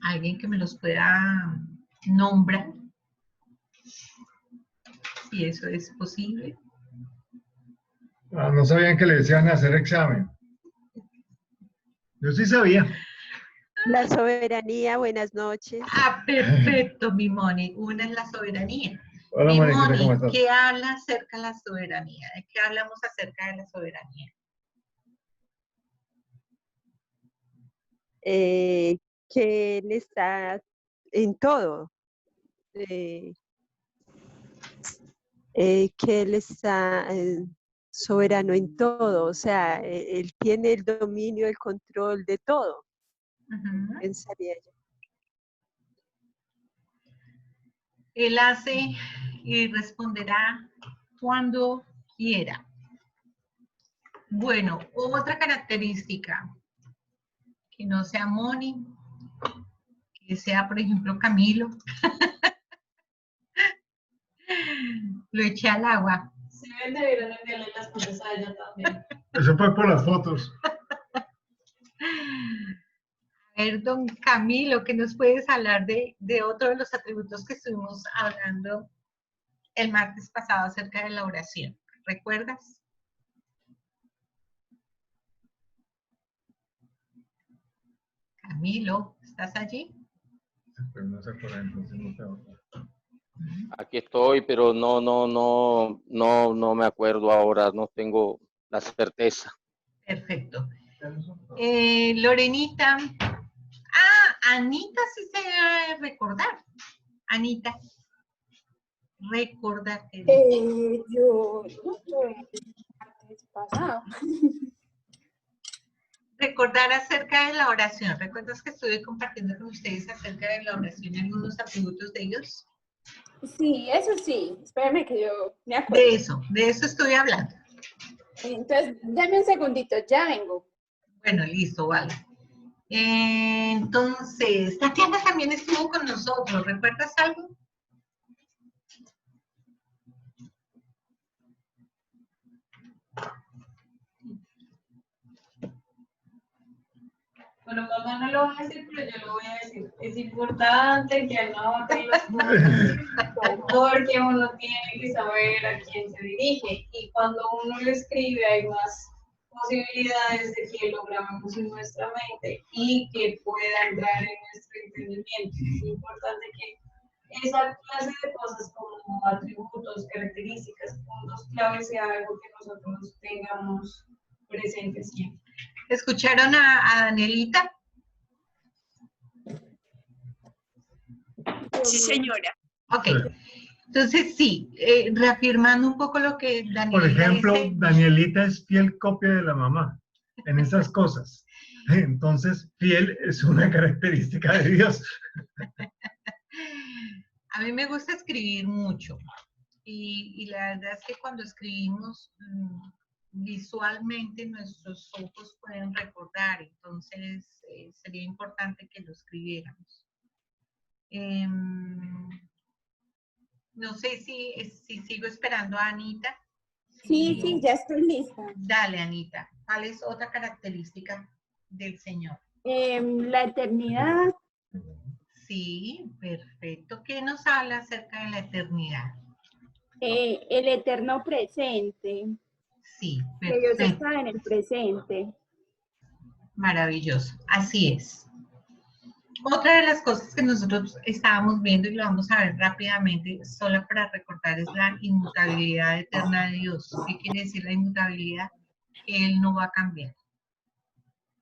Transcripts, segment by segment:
Alguien que me los pueda nombrar, si eso es posible. No sabían que le decían hacer examen. Yo sí sabía. La soberanía, buenas noches. Ah, perfecto, mi Moni. Una es la soberanía. Hola, Mi Moniquita, ¿cómo Moni, estás? ¿qué habla acerca de la soberanía? ¿De qué hablamos acerca de la soberanía? Que Él está en todo. Que Él está soberano en todo. O sea, Él tiene el dominio, el control de todo. Pensaría yo. Él hace y responderá cuando quiera. Bueno, otra característica, que no sea Moni, que sea, por ejemplo, Camilo. Lo eché al agua. Sí, debieron enviarle las cosas a ella también. Eso fue por las fotos. A ver, don Camilo, ¿qué nos puedes hablar de otro de los atributos que estuvimos hablando el martes pasado acerca de la oración? ¿Recuerdas? Camilo, ¿estás allí? Pues no se acuerda, entonces no te acuerdas. Aquí estoy, pero no me acuerdo ahora, no tengo la certeza. Perfecto. Lorenita. Anita sí se debe recordar. Anita. Recordarte. Yo no estoy el martes pasado. Recordar acerca de la oración. ¿Recuerdas que estuve compartiendo con ustedes acerca de la oración y algunos atributos de ellos? Sí, eso sí. Espérame que yo me acuerdo. De eso estoy hablando. Entonces, dame un segundito, ya vengo. Bueno, listo, vale. Entonces, Tatiana también estuvo con nosotros. ¿Recuerdas algo? Bueno, mamá no lo va a decir, pero yo lo voy a decir. Es importante que anoten los puntos, porque uno tiene que saber a quién se dirige. Y cuando uno lo escribe, hay más posibilidades de que lo grabemos en nuestra mente y que pueda entrar en nuestro entendimiento. Es importante que esa clase de cosas como atributos, características, puntos clave sea algo que nosotros tengamos presente siempre. ¿Escucharon a Danielita? Sí, señora. Ok. Entonces, sí, reafirmando un poco lo que Danielita Por ejemplo, dice. Danielita es fiel copia de la mamá en esas cosas. Entonces, fiel es una característica de Dios. A mí me gusta escribir mucho y la verdad es que cuando escribimos visualmente nuestros ojos pueden recordar, entonces sería importante que lo escribiéramos. No sé si sigo esperando a Anita. Sí, ya estoy lista. Dale, Anita. ¿Cuál es otra característica del Señor? La eternidad. Sí, perfecto. ¿Qué nos habla acerca de la eternidad? El eterno presente. Sí, Que Dios perfecto. está en el presente. Maravilloso. Así es. Otra de las cosas que nosotros estábamos viendo y lo vamos a ver rápidamente, solo para recordar, es la inmutabilidad eterna de Dios. ¿Qué quiere decir la inmutabilidad? Que Él no va a cambiar.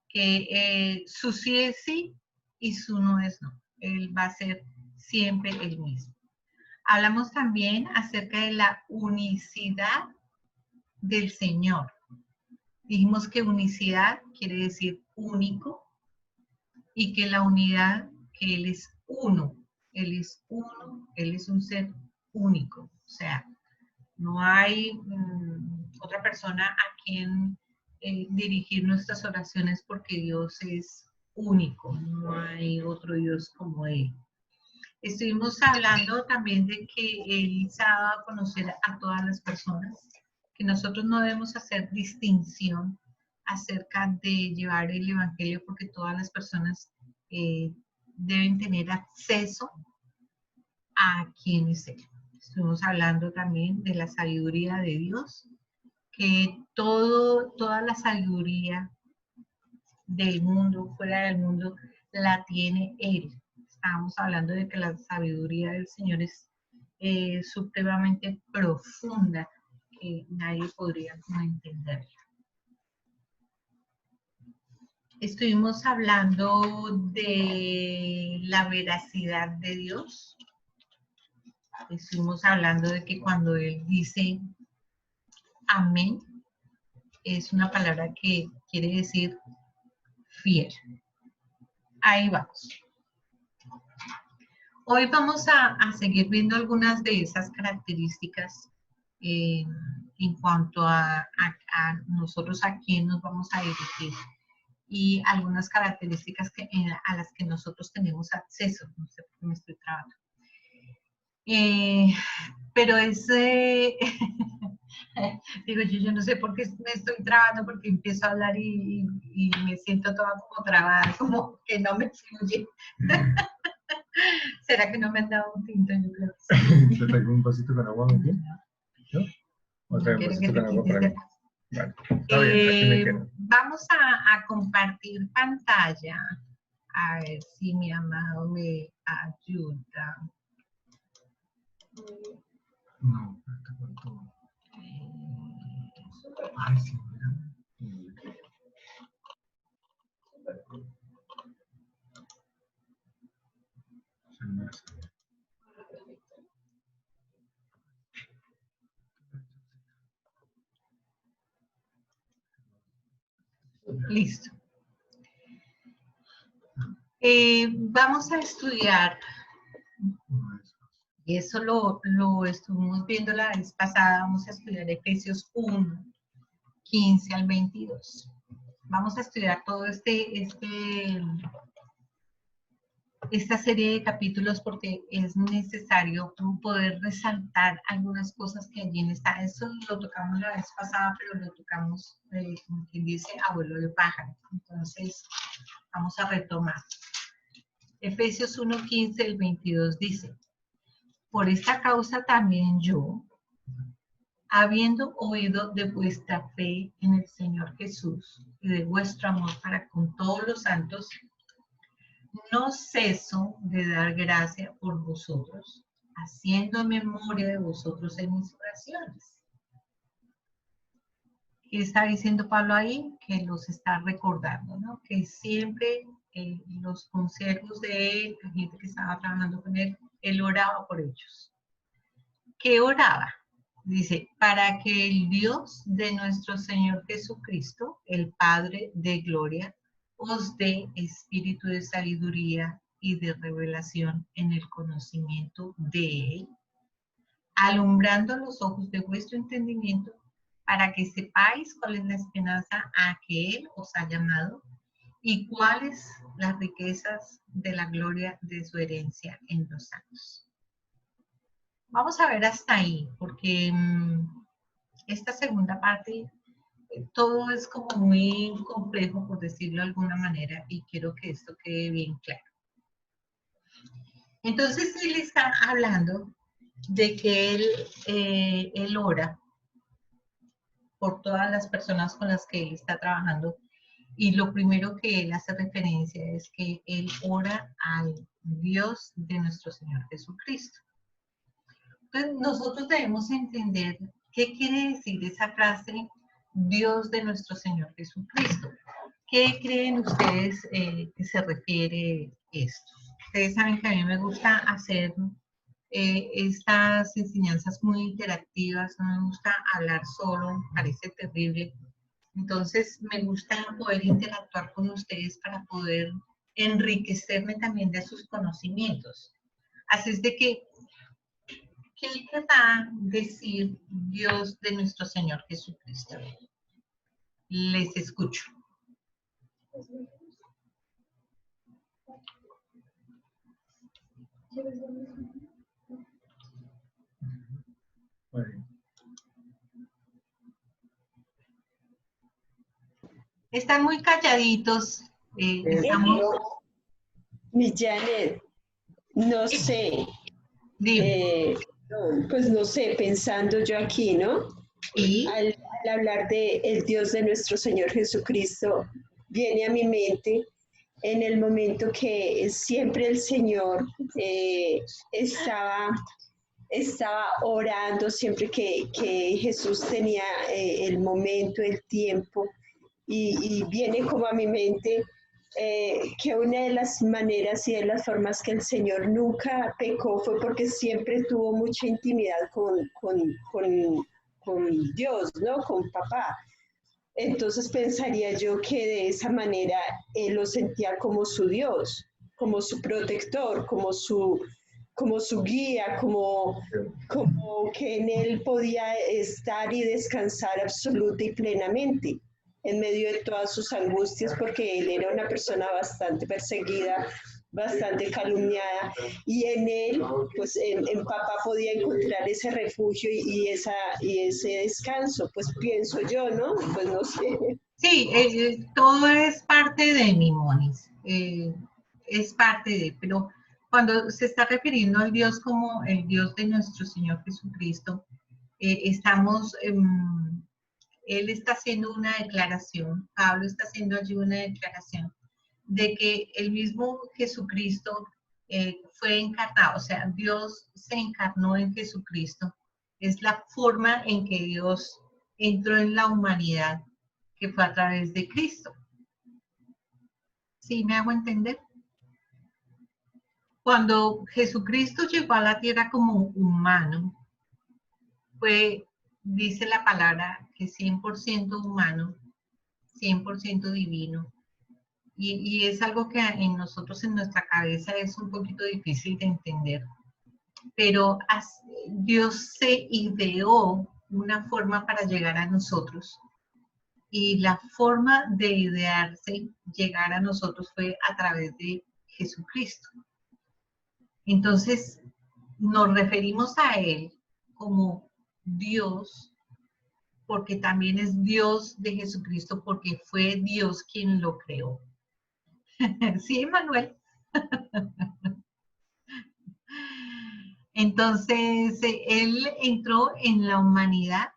Que su sí es sí y su no es no. Él va a ser siempre el mismo. Hablamos también acerca de la unicidad del Señor. Dijimos que unicidad quiere decir único y que la unidad, que Él es uno. Él es uno, Él es un ser único. O sea, no hay otra persona a quien dirigir nuestras oraciones porque Dios es único. No hay otro Dios como Él. Estuvimos hablando también de que Él se ha dado a conocer a todas las personas, que nosotros no debemos hacer distinción acerca de llevar el Evangelio porque todas las personas deben tener acceso a quién es Él. Estuvimos hablando también de la sabiduría de Dios, que toda la sabiduría del mundo, fuera del mundo, la tiene Él. Estábamos hablando de que la sabiduría del Señor es supremamente profunda, que nadie podría como entenderla. Estuvimos hablando de la veracidad de Dios. Estuvimos hablando de que cuando Él dice amén, es una palabra que quiere decir fiel. Ahí vamos. Hoy vamos a seguir viendo algunas de esas características en cuanto a nosotros a quién nos vamos a dirigir y algunas características a las que nosotros tenemos acceso. No sé por qué me estoy trabando. Pero digo yo no sé por qué me estoy trabando, porque empiezo a hablar y me siento toda como trabada, como que no me fluye. ¿Será que no me han dado un tinto? Yo creo que sí. ¿Te traigo un vasito con agua, mi bien? ¿No? ¿O traigo un vasito con agua para mí? Vale, está bien, aquí me quedo. Vamos a compartir pantalla. A ver si mi amado me ayuda. No, te cuento. Ay, sí, mira. Listo. Vamos a estudiar, y eso lo estuvimos viendo la vez pasada, vamos a estudiar Efesios 1, 15 al 22. Vamos a estudiar todo esta serie de capítulos porque es necesario poder resaltar algunas cosas que allí está. Eso lo tocamos la vez pasada, pero lo tocamos, como quien dice, abuelo de pájaro. Entonces, vamos a retomar. Efesios 1, 15 al 22 dice: por esta causa también yo, habiendo oído de vuestra fe en el Señor Jesús y de vuestro amor para con todos los santos, no ceso de dar gracia por vosotros, haciendo memoria de vosotros en mis oraciones. ¿Qué está diciendo Pablo ahí? Que los está recordando, ¿no? Que siempre los consejos de él, la gente que estaba trabajando con él oraba por ellos. ¿Qué oraba? Dice, para que el Dios de nuestro Señor Jesucristo, el Padre de gloria, os dé espíritu de sabiduría y de revelación en el conocimiento de Él, alumbrando los ojos de vuestro entendimiento, para que sepáis cuál es la esperanza a que Él os ha llamado y cuáles las riquezas de la gloria de su herencia en los santos. Vamos a ver hasta ahí, porque esta segunda parte, todo es como muy complejo, por decirlo de alguna manera, y quiero que esto quede bien claro. Entonces, él está hablando de que él ora por todas las personas con las que él está trabajando, y lo primero que él hace referencia es que él ora al Dios de nuestro Señor Jesucristo. Entonces, nosotros debemos entender qué quiere decir esa frase, Dios de nuestro Señor Jesucristo. ¿Qué creen ustedes que se refiere esto? Ustedes saben que a mí me gusta hacer estas enseñanzas muy interactivas, no me gusta hablar solo, me parece terrible. Entonces, me gusta poder interactuar con ustedes para poder enriquecerme también de sus conocimientos. Así es de que, ¿qué querrá decir Dios de nuestro Señor Jesucristo? Les escucho. Están muy calladitos. Estamos... Mi Janet, no sé, Dime. pues no sé, pensando yo aquí, ¿no? ¿Y? Al hablar de el Dios de nuestro Señor Jesucristo, viene a mi mente en el momento que siempre el Señor estaba orando, siempre que Jesús tenía el momento, el tiempo, y viene como a mi mente que una de las maneras y de las formas que el Señor nunca pecó fue porque siempre tuvo mucha intimidad con Dios, ¿no? Con papá. Entonces pensaría yo que de esa manera él lo sentía como su Dios, como su protector, como su guía, como que en él podía estar y descansar absoluta y plenamente en medio de todas sus angustias, porque él era una persona bastante perseguida, bastante calumniada, y en él, pues en papá podía encontrar ese refugio y ese descanso, pues pienso yo, ¿no? Pues no sé. Sí, todo es parte de mi Monis, es parte de, pero cuando se está refiriendo al Dios como el Dios de nuestro Señor Jesucristo, él está haciendo una declaración, Pablo está haciendo allí una declaración de que el mismo Jesucristo fue encarnado, o sea, Dios se encarnó en Jesucristo, es la forma en que Dios entró en la humanidad, que fue a través de Cristo. ¿Sí me hago entender? Cuando Jesucristo llegó a la tierra como humano, dice la palabra, que 100% humano, 100% divino. Y es algo que en nosotros, en nuestra cabeza, es un poquito difícil de entender. Pero Dios se ideó una forma para llegar a nosotros. Y la forma de idearse, llegar a nosotros, fue a través de Jesucristo. Entonces, nos referimos a Él como Dios, porque también es Dios de Jesucristo, porque fue Dios quien lo creó. Sí, Manuel. Entonces, Él entró en la humanidad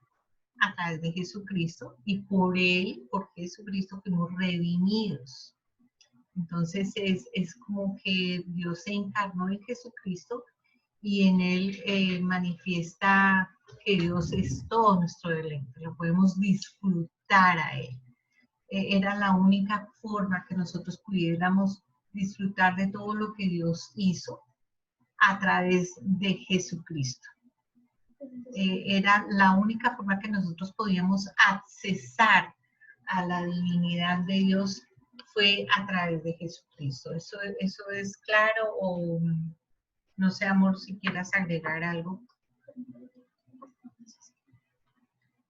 a través de Jesucristo y por Él, por Jesucristo, fuimos redimidos. Entonces, es como que Dios se encarnó en Jesucristo y en Él manifiesta que Dios es todo nuestro deleite, lo podemos disfrutar a Él. Era la única forma que nosotros pudiéramos disfrutar de todo lo que Dios hizo a través de Jesucristo. Era la única forma que nosotros podíamos accesar a la divinidad de Dios, fue a través de Jesucristo. ¿Eso es claro? O no sé, amor, si quieras agregar algo.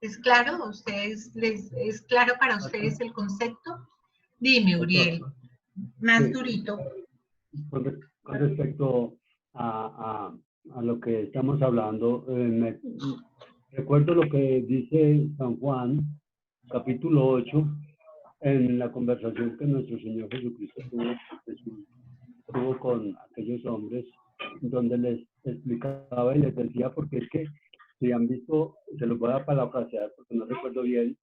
¿Es claro? ¿Es claro para ustedes el concepto? Dime, Uriel. Más durito. Con respecto a lo que estamos hablando, recuerdo lo que dice San Juan, capítulo 8, en la conversación que nuestro Señor Jesucristo tuvo con aquellos hombres, donde les explicaba y les decía, porque es que si han visto, se los voy a parafrasear porque no recuerdo bien,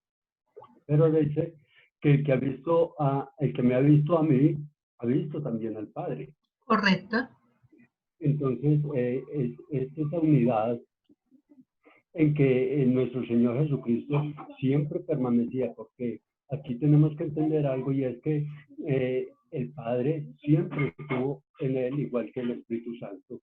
pero dice que el que me ha visto a mí, ha visto también al Padre. Correcto. Entonces, es esa unidad en que nuestro Señor Jesucristo siempre permanecía, porque aquí tenemos que entender algo, y es que el Padre siempre estuvo en él, igual que el Espíritu Santo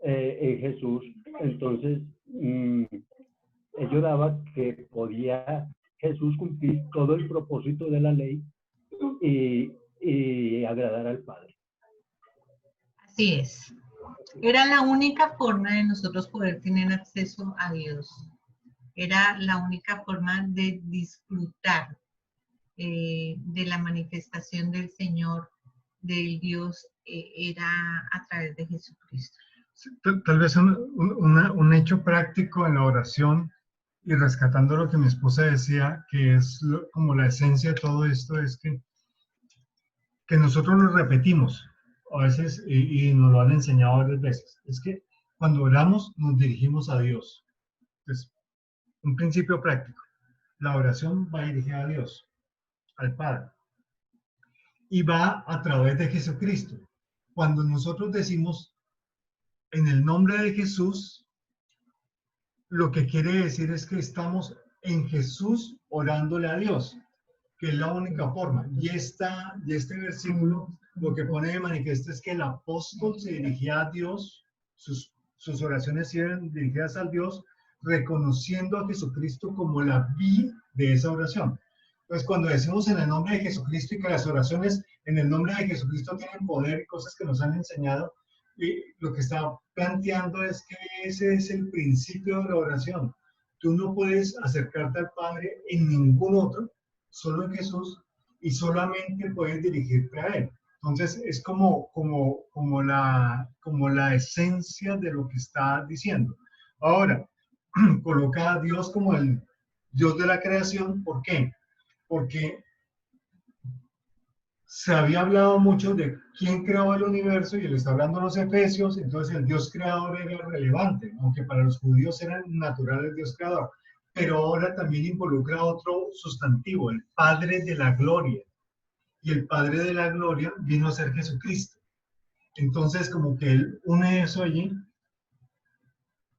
en Jesús. Entonces, ello daba que podía Jesús cumplir todo el propósito de la ley y agradar al Padre. Así es. Era la única forma de nosotros poder tener acceso a Dios. Era la única forma de disfrutar de la manifestación del Señor, del Dios, era a través de Jesucristo. Tal vez un hecho práctico en la oración, y rescatando lo que mi esposa decía, que es como la esencia de todo esto, es que nosotros lo repetimos. a veces, y nos lo han enseñado varias veces, es que cuando oramos nos dirigimos a Dios. Entonces, un principio práctico. La oración va dirigida a Dios, al Padre, y va a través de Jesucristo. Cuando nosotros decimos en el nombre de Jesús, lo que quiere decir es que estamos en Jesús orándole a Dios, que es la única forma. Y este versículo lo que pone de manifiesto es que el apóstol se dirigía a Dios, sus oraciones eran dirigidas al Dios, reconociendo a Jesucristo como la vid de esa oración. Entonces, cuando decimos en el nombre de Jesucristo y que las oraciones en el nombre de Jesucristo tienen poder y cosas que nos han enseñado, y lo que está planteando es que ese es el principio de la oración. Tú no puedes acercarte al Padre en ningún otro, solo en Jesús, y solamente puedes dirigirte a Él. Entonces es como la esencia de lo que está diciendo. Ahora, coloca a Dios como el Dios de la creación. ¿Por qué? Porque se había hablado mucho de quién creó el universo y él está hablando en los Efesios, entonces el Dios creador era relevante, aunque para los judíos era natural el Dios creador, pero ahora también involucra otro sustantivo, el Padre de la Gloria, y el Padre de la Gloria vino a ser Jesucristo. Entonces como que él une eso allí,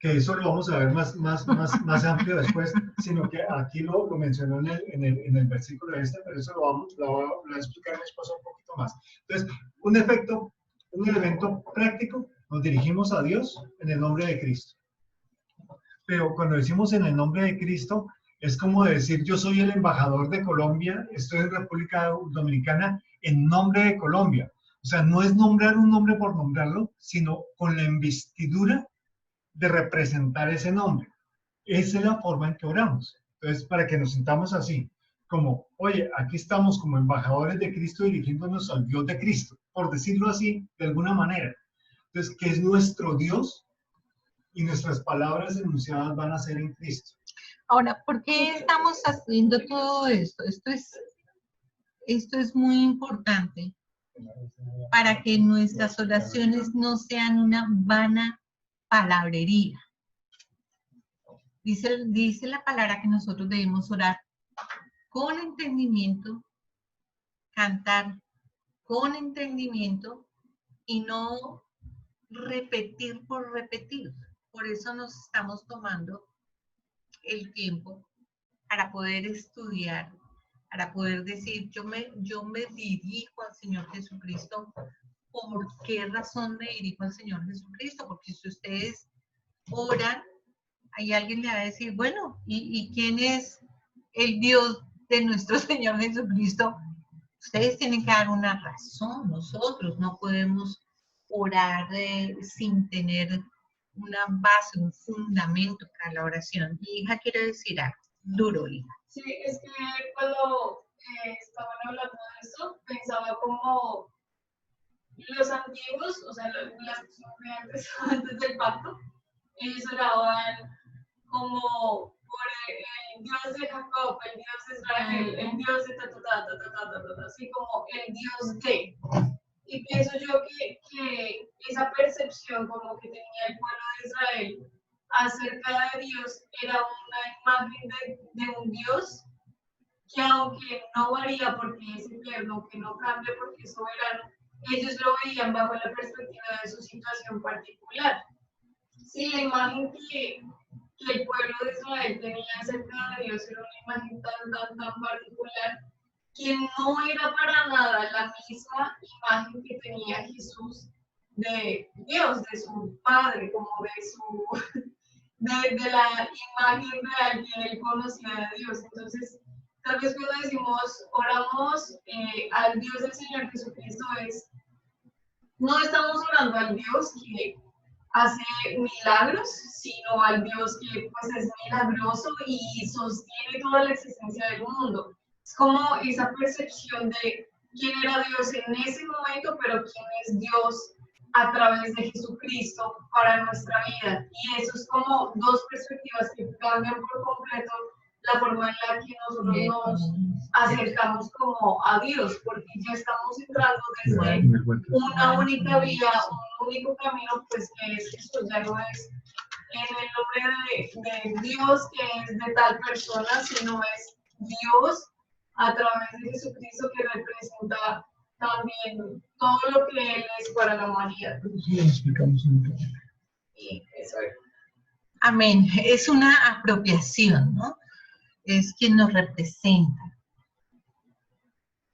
que eso lo vamos a ver más amplio después, sino que aquí lo mencionó en el versículo pero eso lo voy a explicar después un poquito más. Entonces, un elemento práctico, nos dirigimos a Dios en el nombre de Cristo. Pero cuando decimos en el nombre de Cristo, es como decir, yo soy el embajador de Colombia, estoy en República Dominicana en nombre de Colombia. O sea, no es nombrar un nombre por nombrarlo, sino con la investidura de representar ese nombre. Esa es la forma en que oramos. Entonces, para que nos sintamos así, como, oye, aquí estamos como embajadores de Cristo dirigiéndonos al Dios de Cristo, por decirlo así, de alguna manera. Entonces, que es nuestro Dios y nuestras palabras enunciadas van a ser en Cristo. Ahora, ¿por qué estamos haciendo todo esto? Esto es muy importante para que nuestras oraciones no sean una vana palabrería. Dice la palabra que nosotros debemos orar con entendimiento, cantar con entendimiento y no repetir por repetir. Por eso nos estamos tomando el tiempo para poder estudiar, para poder decir, yo me dirijo al Señor Jesucristo. ¿Por qué razón me dirijo al Señor Jesucristo? Porque si ustedes oran, ahí alguien le va a decir, bueno, ¿y quién es el Dios de nuestro Señor Jesucristo? Ustedes tienen que dar una razón. Nosotros no podemos orar sin tener una base, un fundamento para la oración. Mi hija quiere decir algo. Duro, hija. Sí, es que cuando estaban hablando de esto, pensaba como los antiguos, o sea, las personas antes del pacto, ellos oraban como por el Dios de Jacob, el Dios de Israel, el Dios de así como el Dios de. Y pienso yo que esa percepción como que tenía el pueblo de Israel acerca de Dios era una imagen de un Dios que aunque no varía porque es eterno, que no cambia porque es soberano, ellos lo veían bajo la perspectiva de su situación particular. Si la imagen que el pueblo de Israel tenía acerca de Dios era una imagen tan particular, que no era para nada la misma imagen que tenía Jesús de Dios, de su Padre, como de la imagen real que él conocía de Dios. Entonces, tal vez cuando decimos, oramos al Dios del Señor Jesucristo, no estamos orando al Dios que hace milagros, sino al Dios que pues es milagroso y sostiene toda la existencia del mundo. Es como esa percepción de quién era Dios en ese momento, pero quién es Dios a través de Jesucristo para nuestra vida. Y eso es como dos perspectivas que cambian por completo la forma en la que nosotros nos acercamos como a Dios, porque ya estamos entrando desde una única vía, un único camino, pues que es Jesús, ya no es en el nombre de Dios que es de tal persona, sino es Dios a través de Jesucristo que representa también todo lo que Él es para la humanidad. Y eso es. Amén. Es una apropiación, ¿no? Es quien nos representa.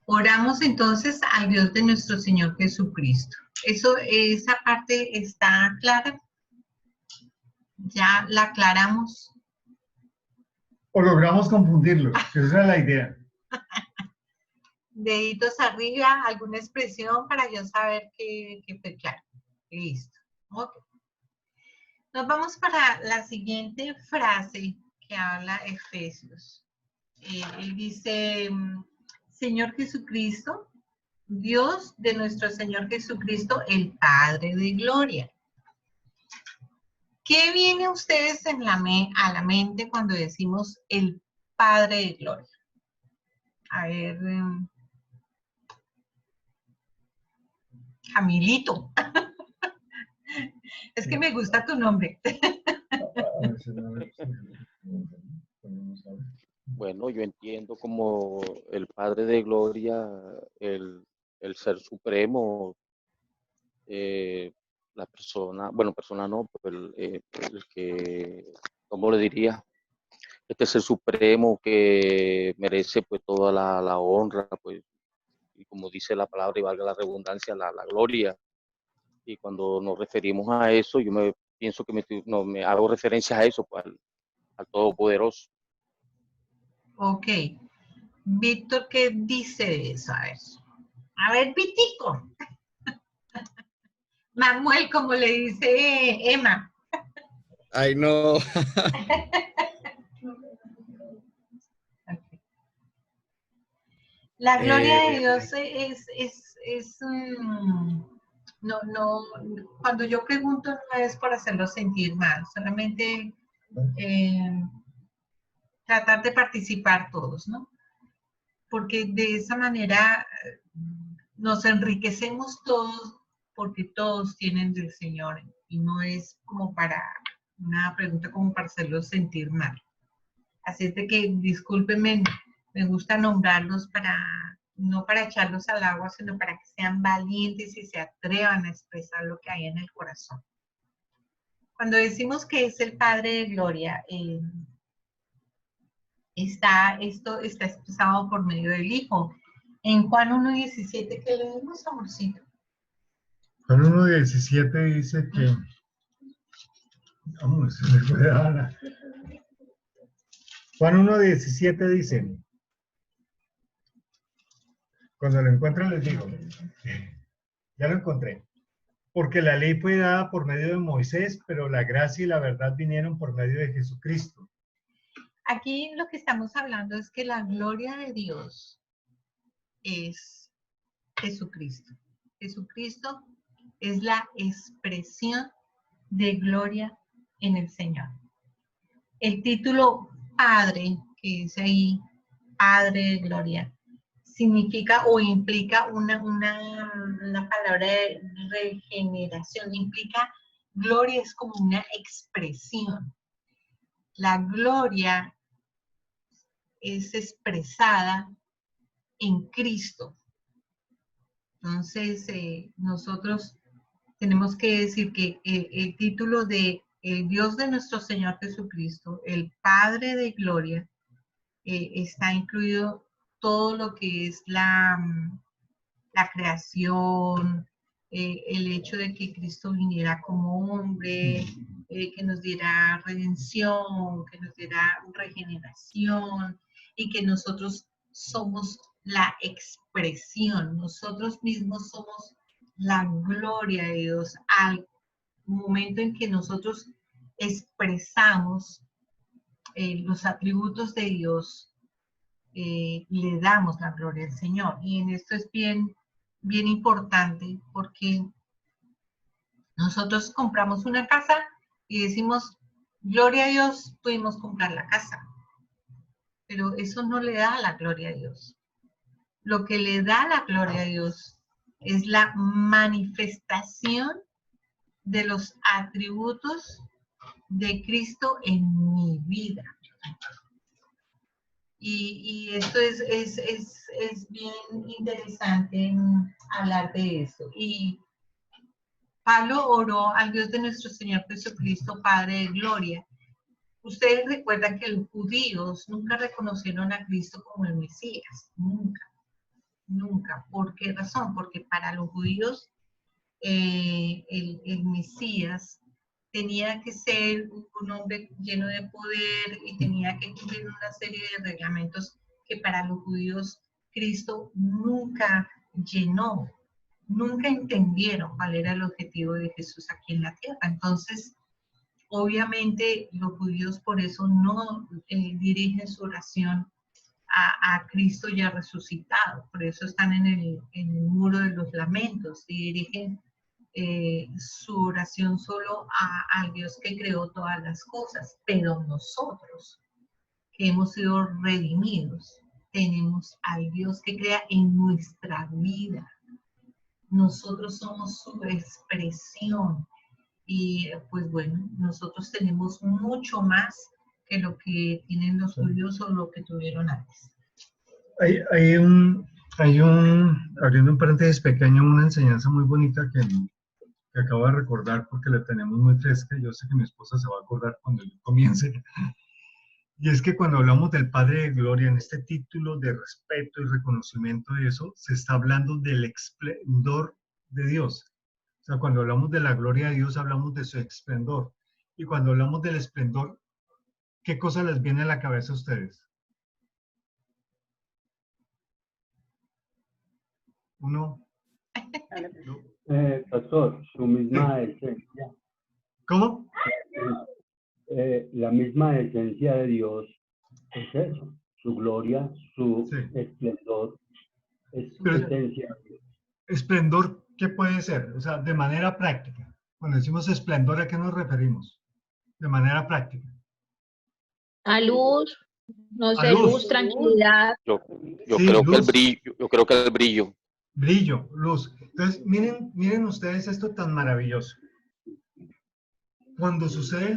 Oramos entonces al Dios de nuestro Señor Jesucristo. Esa parte está clara. Ya la aclaramos. O logramos confundirlo, que esa es la idea. Deditos arriba, alguna expresión para yo saber que fue claro. Listo. Ok. Nos vamos para la siguiente frase que habla Efesios. Él dice, Señor Jesucristo, Dios de nuestro Señor Jesucristo, el Padre de Gloria. ¿Qué viene a ustedes a la mente cuando decimos el Padre de Gloria? A ver, Camilito. Es que me gusta tu nombre. Bueno, yo entiendo como el Padre de Gloria, el Ser Supremo, la persona, bueno, persona no, pero el que, ¿cómo le diría? Este Ser Supremo que merece pues toda la honra, pues, y como dice la palabra y valga la redundancia, la gloria. Y cuando nos referimos a eso, yo pienso que me hago referencia a eso, pues, al Todopoderoso. Ok. Víctor, ¿qué dice de eso? A ver, Vitico. Manuel, como le dice Emma. Ay, no. La gloria de Dios no, cuando yo pregunto no es por hacerlo sentir mal, solamente tratar de participar todos, ¿no? Porque de esa manera nos enriquecemos todos porque todos tienen del Señor y no es como para una pregunta como para hacerlos sentir mal. Así es de que discúlpenme, me gusta nombrarlos no para echarlos al agua, sino para que sean valientes y se atrevan a expresar lo que hay en el corazón. Cuando decimos que es el Padre de Gloria, esto está expresado por medio del Hijo. En Juan 1:17, ¿qué leemos, amorcito? Juan 1:17 dice que... Vamos, se me fue Ana. Juan 1:17 dice, cuando lo encuentren les digo, ya lo encontré, porque la ley fue dada por medio de Moisés, pero la gracia y la verdad vinieron por medio de Jesucristo. Aquí lo que estamos hablando es que la gloria de Dios es Jesucristo. Jesucristo es la expresión de gloria en el Señor. El título Padre, que dice ahí, Padre de Gloria, significa o implica una palabra de regeneración, implica gloria, es como una expresión. La gloria es expresada en Cristo. Entonces, nosotros tenemos que decir que el título de el Dios de nuestro Señor Jesucristo, el Padre de Gloria, está incluido todo lo que es la creación, el hecho de que Cristo viniera como hombre, que nos diera redención, que nos diera regeneración y que nosotros somos la expresión, nosotros mismos somos la gloria de Dios al momento en que nosotros expresamos los atributos de Dios, le damos la gloria al Señor. Y en esto es bien importante porque nosotros compramos una casa y decimos, gloria a Dios, pudimos comprar la casa. pero eso no le da la gloria a Dios. Lo que le da la gloria a Dios es la manifestación de los atributos de Cristo en mi vida. Y esto es bien interesante hablar de eso. Y Pablo oró al Dios de nuestro Señor Jesucristo, Padre de Gloria. Ustedes recuerdan que los judíos nunca reconocieron a Cristo como el Mesías, nunca, nunca. ¿Por qué razón? Porque para los judíos el Mesías tenía que ser un hombre lleno de poder y tenía que cumplir una serie de reglamentos que para los judíos Cristo nunca llenó, nunca entendieron cuál era el objetivo de Jesús aquí en la tierra. Entonces, obviamente los judíos por eso no dirigen su oración a Cristo ya resucitado, por eso están en el muro de los lamentos y dirigen su oración solo al Dios que creó todas las cosas, pero nosotros que hemos sido redimidos, tenemos al Dios que crea en nuestra vida. Nosotros somos su expresión y pues bueno, nosotros tenemos mucho más que lo que tienen los judíos o lo que tuvieron antes. Abriendo un paréntesis pequeño, una enseñanza muy bonita que acabo de recordar porque la tenemos muy fresca. Yo sé que mi esposa se va a acordar cuando yo comience. Y es que cuando hablamos del Padre de Gloria, en este título de respeto y reconocimiento de eso, se está hablando del esplendor de Dios. O sea, cuando hablamos de la gloria de Dios, hablamos de su esplendor. Y cuando hablamos del esplendor, ¿qué cosa les viene a la cabeza a ustedes? Uno. Pastor, su misma esencia. ¿Cómo? La misma esencia de Dios es eso, su gloria, su esplendor, es su esencia. ¿Esplendor qué puede ser? O sea, de manera práctica. Cuando decimos esplendor, ¿a qué nos referimos? De manera práctica. A luz, no sé, luz. luz, tranquilidad. Yo Sí, creo luz. que el brillo, yo creo que el brillo. Brillo, luz. Entonces, miren ustedes esto tan maravilloso. Cuando sucede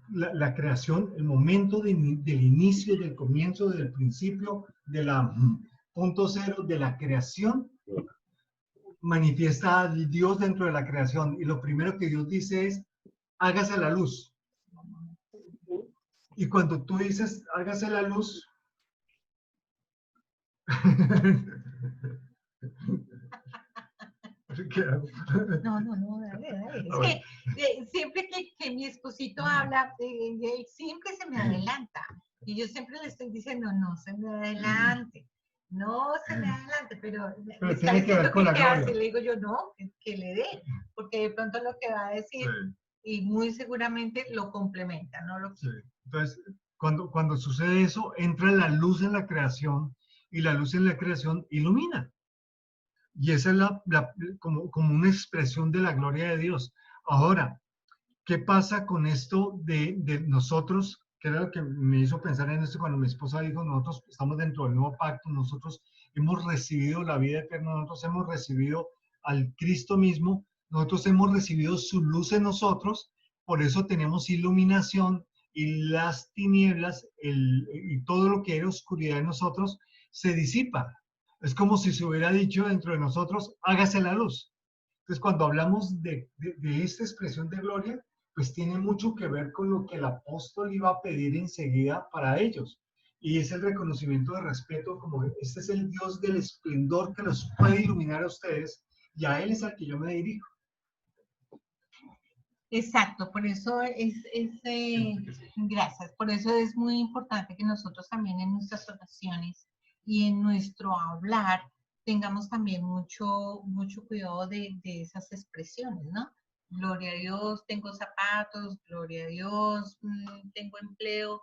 la creación, el momento del inicio, del comienzo, del principio, de la punto cero de la creación, manifiesta a Dios dentro de la creación. Y lo primero que Dios dice es, hágase la luz. Y cuando tú dices, hágase la luz, ¿qué hago? No, dale. Es que siempre que mi esposito habla, él siempre se me adelanta. Y yo siempre le estoy diciendo, no se me adelante, no se me adelante, pero me está tiene que ver diciendo con la que hace. gloria. Le digo yo, no, que le dé, porque de pronto lo que va a decir, y muy seguramente lo complementa, ¿no? Sí. Entonces, cuando sucede eso, entra la luz en la creación y la luz en la creación ilumina. Y esa es como una expresión de la gloria de Dios. Ahora, ¿qué pasa con esto de nosotros? Que era lo que me hizo pensar en esto cuando mi esposa dijo, nosotros estamos dentro del nuevo pacto, nosotros hemos recibido la vida eterna, nosotros hemos recibido al Cristo mismo, nosotros hemos recibido su luz en nosotros, por eso tenemos iluminación y las tinieblas y todo lo que era oscuridad en nosotros se disipa. Es como si se hubiera dicho dentro de nosotros, hágase la luz. Entonces, cuando hablamos de esta expresión de gloria, pues tiene mucho que ver con lo que el apóstol iba a pedir enseguida para ellos. Y es el reconocimiento de respeto, como este es el Dios del esplendor que los puede iluminar a ustedes, y a Él es al que yo me dirijo. Exacto, por eso gracias, por eso es muy importante que nosotros también en nuestras oraciones y en nuestro hablar tengamos también mucho cuidado de esas expresiones, ¿no? Gloria a Dios, tengo zapatos, gloria a Dios, tengo empleo.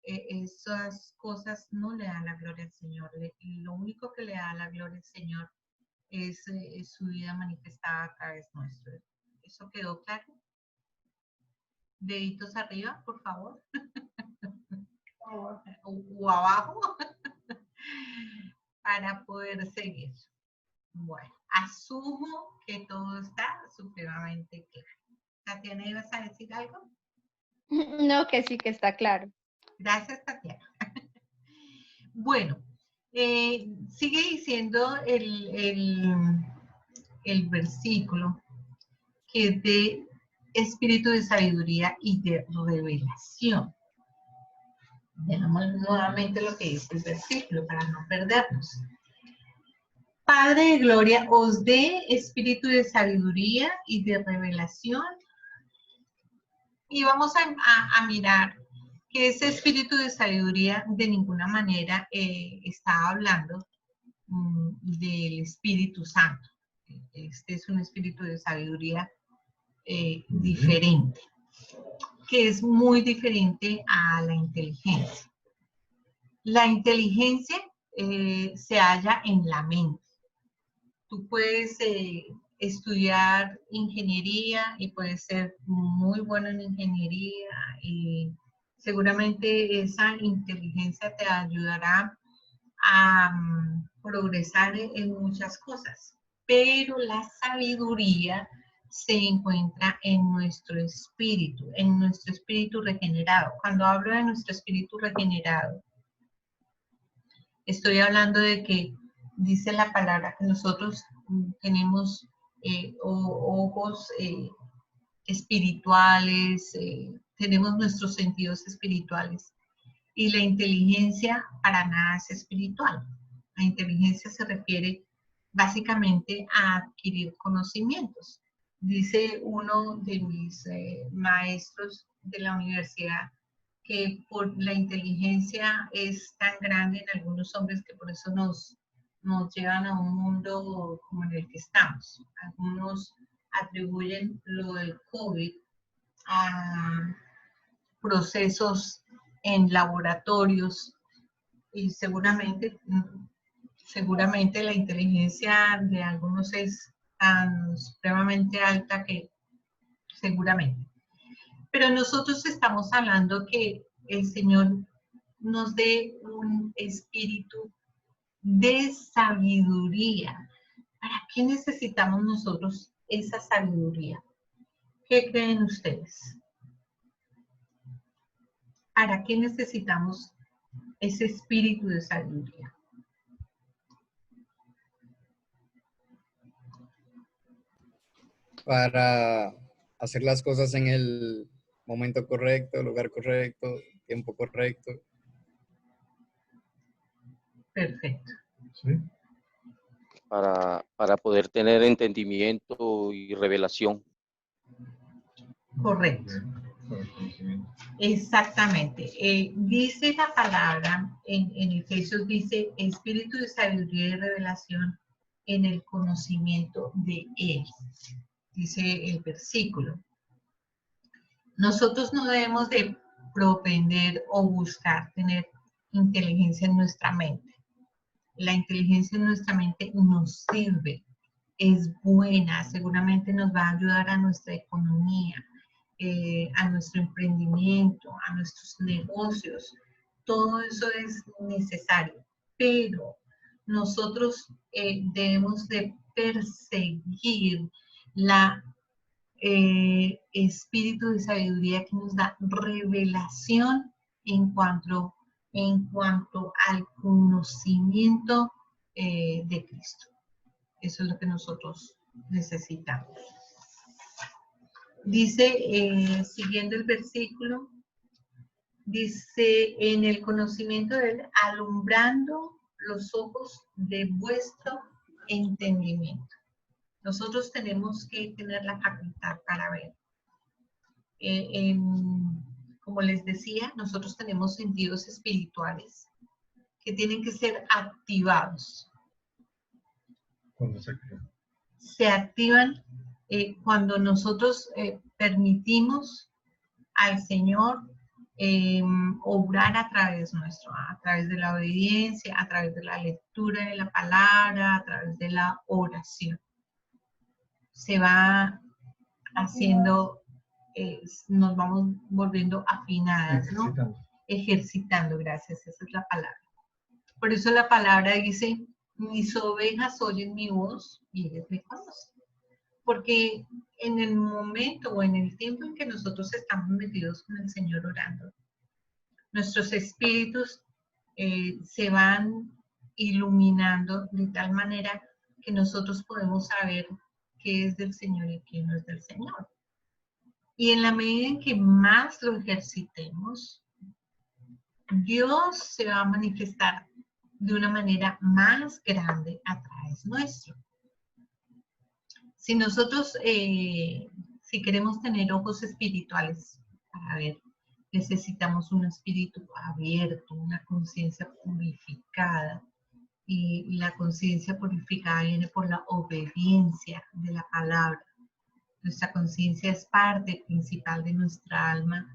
Esas cosas no le dan la gloria al Señor. Lo único que le da la gloria al Señor es su vida manifestada a través nuestro. ¿Eso quedó claro? Deditos arriba, por favor. o abajo para poder seguir. Bueno, asumo que todo está supremamente claro. Tatiana, ¿ibas a decir algo? No, que sí que está claro. Gracias, Tatiana. Bueno, sigue diciendo el versículo que es de espíritu de sabiduría y de revelación. Veamos nuevamente lo que dice el versículo para no perdernos. Padre de gloria, os dé espíritu de sabiduría y de revelación. Y vamos a mirar que ese espíritu de sabiduría de ninguna manera está hablando del Espíritu Santo. Este es un espíritu de sabiduría diferente, que es muy diferente a la inteligencia. La inteligencia se halla en la mente. Tú puedes estudiar ingeniería y puedes ser muy bueno en ingeniería y seguramente esa inteligencia te ayudará a progresar en muchas cosas. Pero la sabiduría se encuentra en nuestro espíritu regenerado. Cuando hablo de nuestro espíritu regenerado, estoy hablando de que dice la palabra que nosotros tenemos ojos espirituales, tenemos nuestros sentidos espirituales. Y la inteligencia para nada es espiritual. La inteligencia se refiere básicamente a adquirir conocimientos. Dice uno de mis maestros de la universidad que por la inteligencia es tan grande en algunos hombres que por eso nos llevan a un mundo como en el que estamos. Algunos atribuyen lo del COVID a procesos en laboratorios y seguramente la inteligencia de algunos es tan supremamente alta que seguramente. Pero nosotros estamos hablando que el Señor nos dé un espíritu de sabiduría. ¿Para qué necesitamos nosotros esa sabiduría? ¿Qué creen ustedes? ¿Para qué necesitamos ese espíritu de sabiduría? Para hacer las cosas en el momento correcto, lugar correcto, tiempo correcto. Perfecto. ¿Sí? Para poder tener entendimiento y revelación. Correcto. Exactamente. Dice la palabra en Efesios, dice espíritu de sabiduría y revelación en el conocimiento de Él. Dice el versículo. Nosotros no debemos de propender o buscar tener inteligencia en nuestra mente. La inteligencia en nuestra mente nos sirve, es buena, seguramente nos va a ayudar a nuestra economía, a nuestro emprendimiento, a nuestros negocios. Todo eso es necesario, pero nosotros debemos de perseguir la espíritu de sabiduría que nos da revelación en cuanto al conocimiento de Cristo. Eso es lo que nosotros necesitamos. Dice, siguiendo el versículo, dice, en el conocimiento de Él, alumbrando los ojos de vuestro entendimiento. Nosotros tenemos que tener la facultad para ver. Como les decía, nosotros tenemos sentidos espirituales que tienen que ser activados. Cuando se crea. Se activan cuando nosotros permitimos al Señor obrar a través nuestro, a través de la obediencia, a través de la lectura de la palabra, a través de la oración. Se va haciendo, nos vamos volviendo afinadas, ¿no? ejercitando, gracias, esa es la palabra. Por eso la palabra dice, mis ovejas oyen mi voz y ellas me conocen. Porque en el momento o en el tiempo en que nosotros estamos metidos con el Señor orando, nuestros espíritus se van iluminando de tal manera que nosotros podemos saber qué es del Señor y qué no es del Señor. Y en la medida en que más lo ejercitemos, Dios se va a manifestar de una manera más grande a través nuestro. Si nosotros, si queremos tener ojos espirituales para ver, necesitamos un espíritu abierto, una conciencia purificada. Y la conciencia purificada viene por la obediencia de la palabra. Nuestra conciencia es parte principal de nuestra alma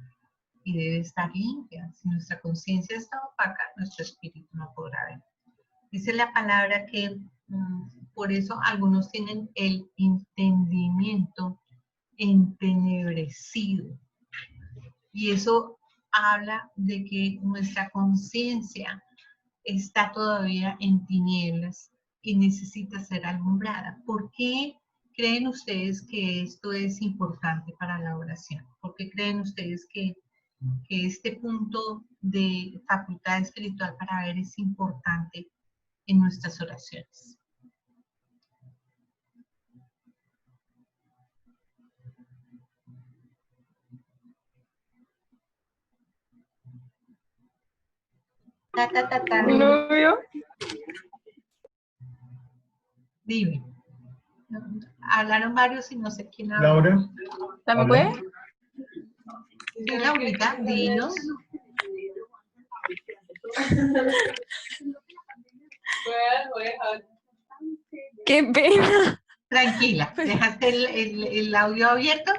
y debe estar limpia. Si nuestra conciencia está opaca, nuestro espíritu no podrá ver. Dice la palabra que por eso algunos tienen el entendimiento entenebrecido. Y eso habla de que nuestra conciencia está todavía en tinieblas y necesita ser alumbrada. ¿Por qué creen ustedes que esto es importante para la oración? ¿Por qué creen ustedes que este punto de facultad espiritual para ver es importante en nuestras oraciones? ¿Novio? Dime. Hablaron varios y no sé quién habló. Laura. ¿También puede? Sí, Laurita, dinos. ¡Qué pena! Tranquila, ¿dejaste el audio abierto?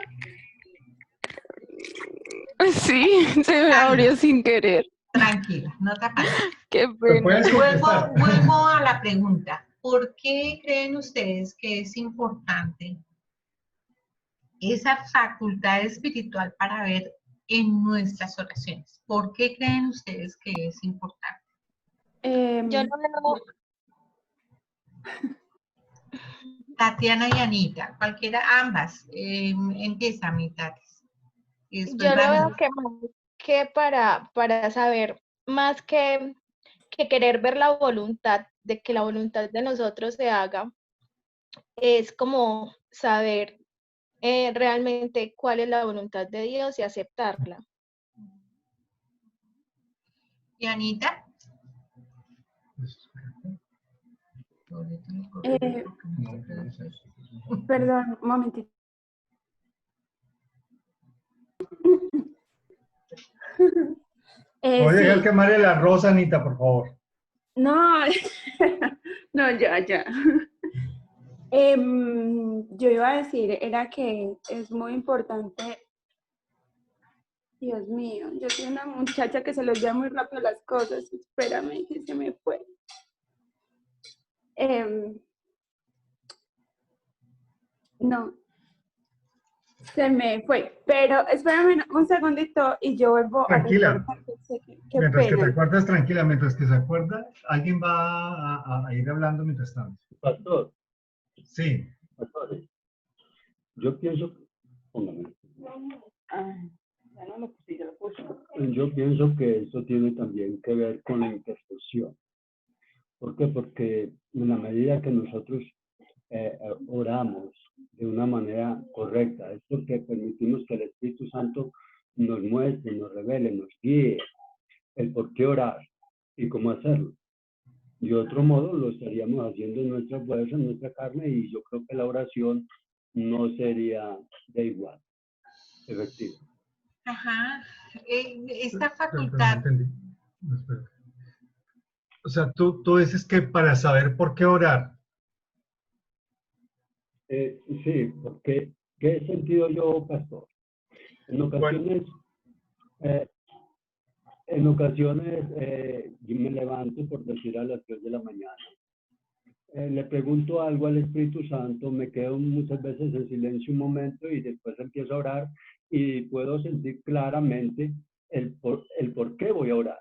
Sí, se me abrió sin querer. Tranquila, no te apagues. ¡Qué ¿Me pena! puedes contestar? Vuelvo a la pregunta. ¿Por qué creen ustedes que es importante esa facultad espiritual para ver en nuestras oraciones? ¿Por qué creen ustedes que es importante? Yo lo veo, Tatiana y Anita, cualquiera, ambas. Empieza mi Tati. Y después yo lo Vanessa. veo que más que para saber, más que querer ver la voluntad, de que la voluntad de nosotros se haga, es como saber realmente cuál es la voluntad de Dios y aceptarla. ¿Y Anita? Perdón, un momentito. Voy a dejar Sí. quemar el arroz, Anita, por favor. No, no, ya. Yo iba a decir, era que es muy importante. Dios mío, yo soy una muchacha que se los lleva muy rápido las cosas. Espérame, que se me fue. No, se me fue. Pero espérame un segundito y yo vuelvo Tranquila. a recordar. Qué Mientras que te pena. acuerdas, tranquila. Mientras que se acuerda, alguien va a ir hablando mientras tanto. Pastor, Sí. pastor, yo pienso, póngame. Ya no lo puse, yo lo puse. Yo pienso que esto tiene también que ver con la intercesión. ¿Por qué? Porque en la medida que nosotros oramos de una manera correcta, es porque permitimos que el Espíritu Santo nos muestre, nos revele, nos guíe el por qué orar y cómo hacerlo. De otro modo, lo estaríamos haciendo en nuestra fuerza, en nuestra carne, y yo creo que la oración no sería de igual efectiva. Ajá. Esta Pero no facultad. entendí. No, espera. O sea, tú dices que para saber por qué orar. Sí, porque ¿qué he sentido yo, pastor? En ocasiones yo me levanto, por decir, a las 3 de la mañana. Le pregunto algo al Espíritu Santo, me quedo muchas veces en silencio un momento y después empiezo a orar y puedo sentir claramente el por qué voy a orar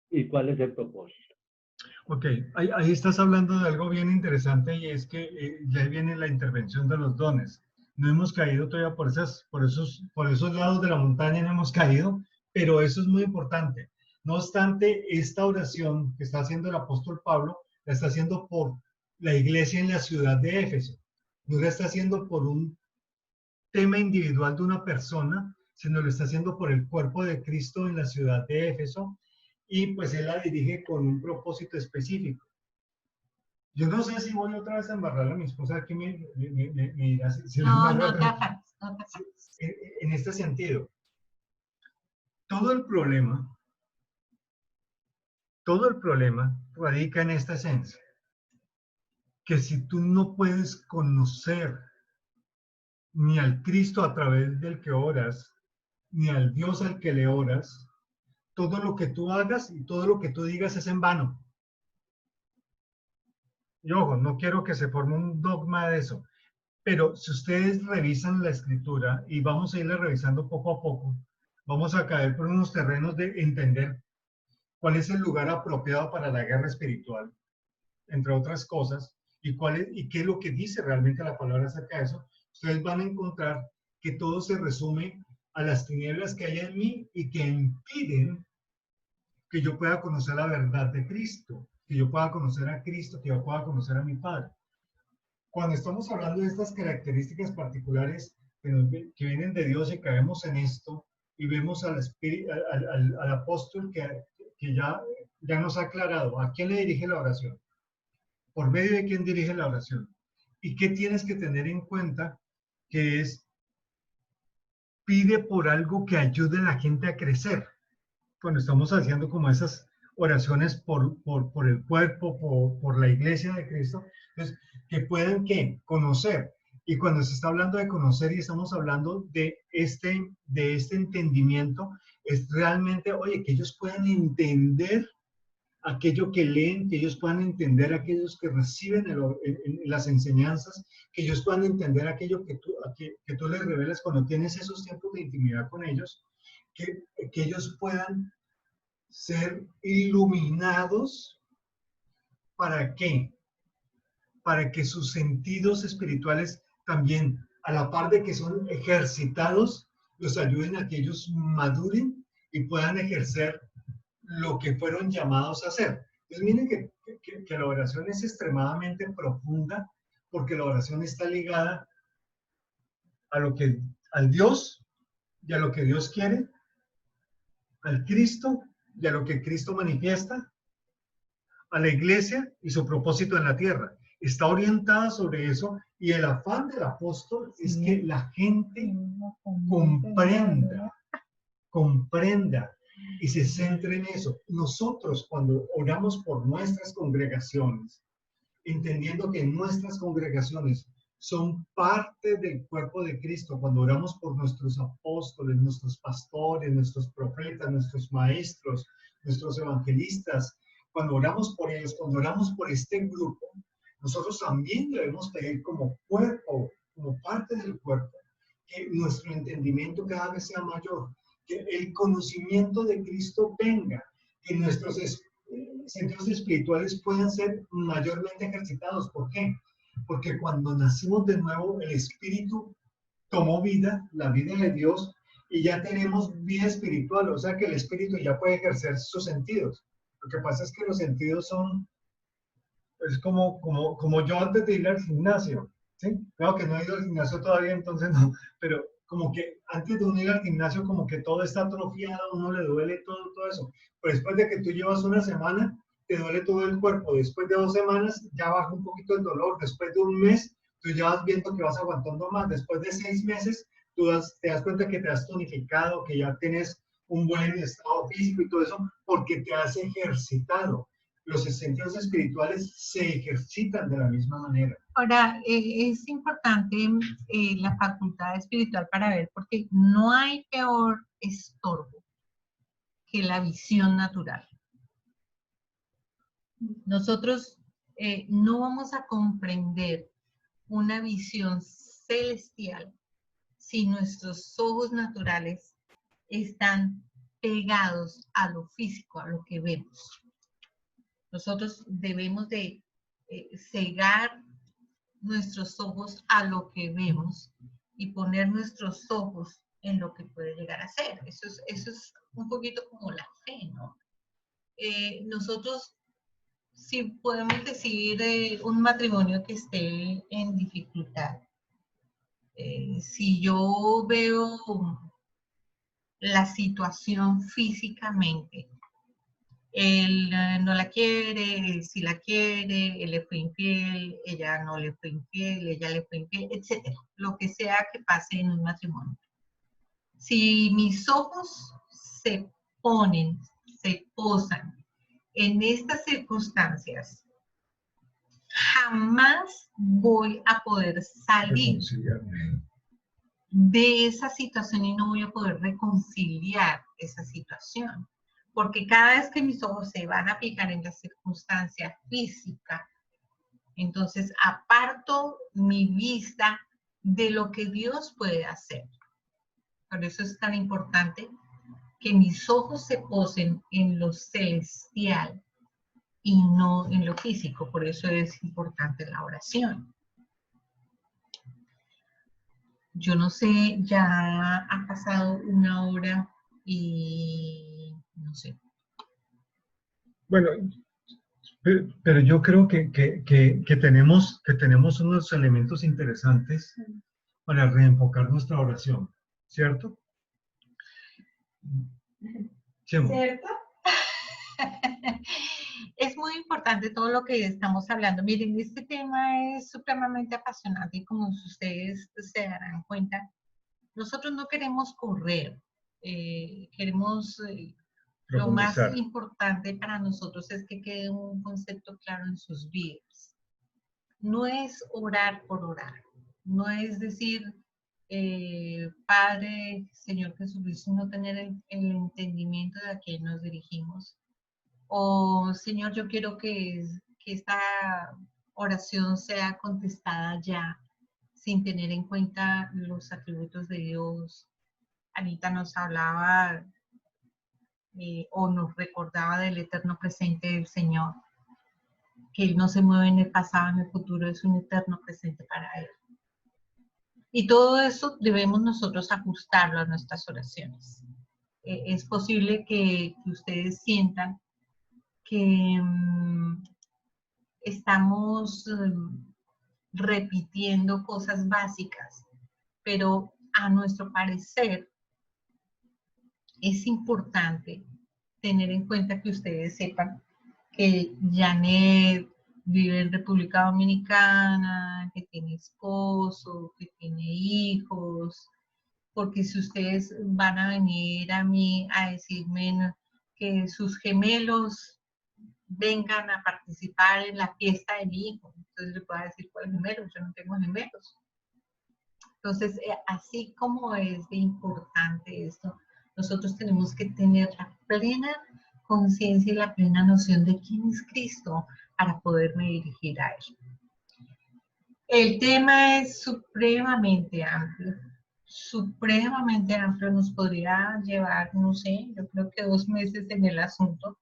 y cuál es el propósito. Ok, ahí estás hablando de algo bien interesante y es que ya viene la intervención de los dones. No hemos caído todavía por esos lados de la montaña, no hemos caído, pero eso es muy importante. No obstante, esta oración que está haciendo el apóstol Pablo, la está haciendo por la iglesia en la ciudad de Éfeso. No la está haciendo por un tema individual de una persona, sino lo está haciendo por el cuerpo de Cristo en la ciudad de Éfeso, y pues él la dirige con un propósito específico. Yo no sé si voy otra vez a embarrar a mi esposa, aquí me dirá si no, no te afanes, no te afanes. En este sentido, todo el problema radica en esta esencia, que si tú no puedes conocer ni al Cristo a través del que oras, ni al Dios al que le oras, todo lo que tú hagas y todo lo que tú digas es en vano. Y ojo, no quiero que se forme un dogma de eso, pero si ustedes revisan la escritura, y vamos a irla revisando poco a poco, vamos a caer por unos terrenos de entender cuál es el lugar apropiado para la guerra espiritual, entre otras cosas, y qué es lo que dice realmente la palabra acerca de eso. Ustedes van a encontrar que todo se resume a las tinieblas que hay en mí y que impiden que yo pueda conocer la verdad de Cristo, que yo pueda conocer a Cristo, que yo pueda conocer a mi Padre. Cuando estamos hablando de estas características particulares que vienen de Dios y caemos en esto y vemos al apóstol que ya nos ha aclarado a quién le dirige la oración, por medio de quién dirige la oración y qué tienes que tener en cuenta, que es pide por algo que ayude a la gente a crecer. Cuando estamos haciendo como esas oraciones por el cuerpo, por la iglesia de Cristo, entonces, que puedan conocer. Y cuando se está hablando de conocer y estamos hablando de este entendimiento, es realmente, oye, que ellos puedan entender aquello que leen, que ellos puedan entender aquellos que reciben las enseñanzas, que ellos puedan entender aquello que tú les revelas cuando tienes esos tiempos de intimidad con ellos, que ellos puedan ser iluminados. ¿Para qué? Para que sus sentidos espirituales también, a la par de que son ejercitados, los ayuden a que ellos maduren y puedan ejercer lo que fueron llamados a hacer. Entonces miren que la oración es extremadamente profunda, porque la oración está ligada al Dios y a lo que Dios quiere, al Cristo y a lo que Cristo manifiesta, a la iglesia y su propósito en la tierra. Está orientada sobre eso, y el afán del apóstol es que la gente comprenda y se centre en eso. Nosotros, cuando oramos por nuestras congregaciones, entendiendo que nuestras congregaciones son parte del cuerpo de Cristo, cuando oramos por nuestros apóstoles, nuestros pastores, nuestros profetas, nuestros maestros, nuestros evangelistas, cuando oramos por ellos, cuando oramos por este grupo, nosotros también debemos pedir como cuerpo, como parte del cuerpo, que nuestro entendimiento cada vez sea mayor, que el conocimiento de Cristo venga, que nuestros sentidos espirituales puedan ser mayormente ejercitados. ¿Por qué? Porque cuando nacimos de nuevo, el Espíritu tomó vida, la vida de Dios, y ya tenemos vida espiritual, o sea que el Espíritu ya puede ejercer sus sentidos. Lo que pasa es que los sentidos es como yo antes de ir al gimnasio, ¿sí? Claro que no he ido al gimnasio todavía, entonces no, pero como que antes de uno ir al gimnasio, como que todo está atrofiado, uno le duele todo eso. Pero después de que tú llevas una semana, te duele todo el cuerpo. Después de 2 semanas, ya baja un poquito el dolor. Después de un mes, tú ya vas viendo que vas aguantando más. Después de 6 meses, te das cuenta que te has tonificado, que ya tienes un buen estado físico y todo eso, porque te has ejercitado. Los sentidos espirituales se ejercitan de la misma manera. Ahora, es importante la facultad espiritual para ver, porque no hay peor estorbo que la visión natural. Nosotros no vamos a comprender una visión celestial si nuestros ojos naturales están pegados a lo físico, a lo que vemos. Nosotros debemos de cegar nuestros ojos a lo que vemos y poner nuestros ojos en lo que puede llegar a ser. Eso es un poquito como la fe, ¿no? Nosotros, si podemos decir un matrimonio que esté en dificultad, si yo veo la situación físicamente, él no la quiere, él sí la quiere, él le fue infiel, ella no le fue infiel, ella le fue infiel, etc. Lo que sea que pase en un matrimonio. Si mis ojos se ponen, se posan en estas circunstancias, jamás voy a poder salir de esa situación y no voy a poder reconciliar esa situación. Porque cada vez que mis ojos se van a fijar en la circunstancia física, entonces aparto mi vista de lo que Dios puede hacer. Por eso es tan importante que mis ojos se posen en lo celestial y no en lo físico. Por eso es importante la oración. Yo no sé, ya ha pasado 1 hora y no sé. Bueno, pero yo creo que tenemos unos elementos interesantes para reenfocar nuestra oración, ¿cierto? ¿Cierto? Es muy importante todo lo que estamos hablando. Miren, este tema es supremamente apasionante y como ustedes se darán cuenta, nosotros no queremos correr, queremos... Lo más importante para nosotros es que quede un concepto claro en sus vidas. No es orar por orar, no es decir, Padre, Señor Jesucristo, no tener el entendimiento de a quién nos dirigimos. O Señor, yo quiero que esta oración sea contestada ya, sin tener en cuenta los atributos de Dios. Anita nos hablaba o nos recordaba del eterno presente del Señor, que Él no se mueve en el pasado, en el futuro, es un eterno presente para Él. Y todo eso debemos nosotros ajustarlo a nuestras oraciones. Es posible que ustedes sientan que estamos repitiendo cosas básicas, pero a nuestro parecer es importante tener en cuenta que ustedes sepan que Janet vive en República Dominicana, que tiene esposo, que tiene hijos, porque si ustedes van a venir a mí a decirme que sus gemelos vengan a participar en la fiesta de mi hijo, entonces le puedo decir, ¿cuál gemelo? Yo no tengo gemelos. Entonces, así como es de importante esto, nosotros tenemos que tener la plena conciencia y la plena noción de quién es Cristo para poderme dirigir a Él. El tema es supremamente amplio, nos podría llevar, no sé, yo creo que 2 meses en el asunto,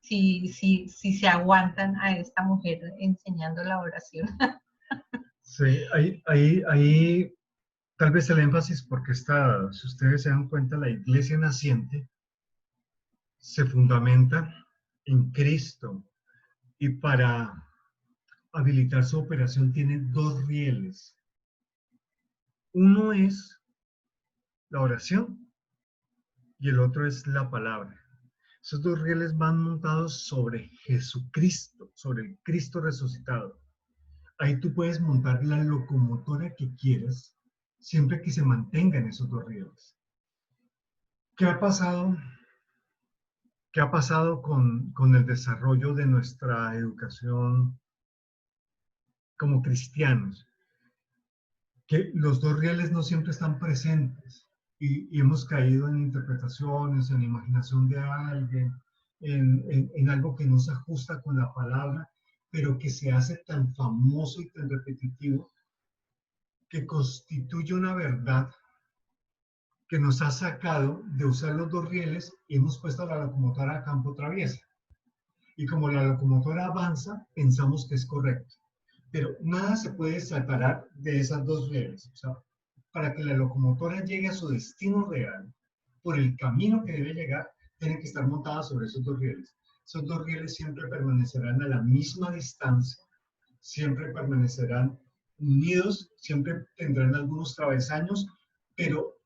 si se aguantan a esta mujer enseñando la oración. Sí, ahí tal vez el énfasis, porque si ustedes se dan cuenta, la iglesia naciente se fundamenta en Cristo y para habilitar su operación tiene 2 rieles. Uno es la oración y el otro es la palabra. Esos 2 rieles van montados sobre Jesucristo, sobre el Cristo resucitado. Ahí tú puedes montar la locomotora que quieras, siempre que se mantengan esos 2 rieles. ¿Qué ha pasado? ¿Qué ha pasado con el desarrollo de nuestra educación como cristianos? Que los 2 rieles no siempre están presentes y hemos caído en interpretaciones, en imaginación de alguien, en algo que no se ajusta con la palabra, pero que se hace tan famoso y tan repetitivo que constituye una verdad que nos ha sacado de usar los dos rieles y hemos puesto la locomotora a campo traviesa. Y como la locomotora avanza, pensamos que es correcto. Pero nada se puede separar de esas dos rieles. O sea, para que la locomotora llegue a su destino real, por el camino que debe llegar, tiene que estar montada sobre esos dos rieles. Esos dos rieles siempre permanecerán a la misma distancia, siempre permanecerán unidos, siempre tendrán algunos travesaños, pero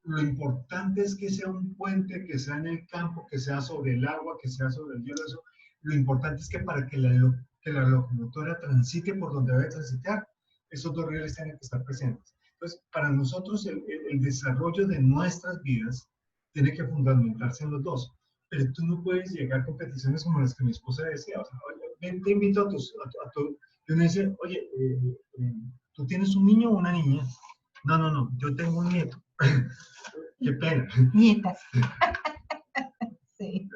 lo importante es que sea un puente, que sea en el campo, que sea sobre el agua, que sea sobre el hielo. Eso. Lo importante es que para que la locomotora transite por donde debe transitar, esos dos rieles tienen que estar presentes. Entonces, para nosotros el desarrollo de nuestras vidas tiene que fundamentarse en los dos. Pero tú no puedes llegar a competiciones como las que mi esposa decía. O sea, ven, te invito a tu... Y uno dice, oye, ¿tú tienes un niño o una niña? No, yo tengo un nieto. Qué pena. Nietas. Sí.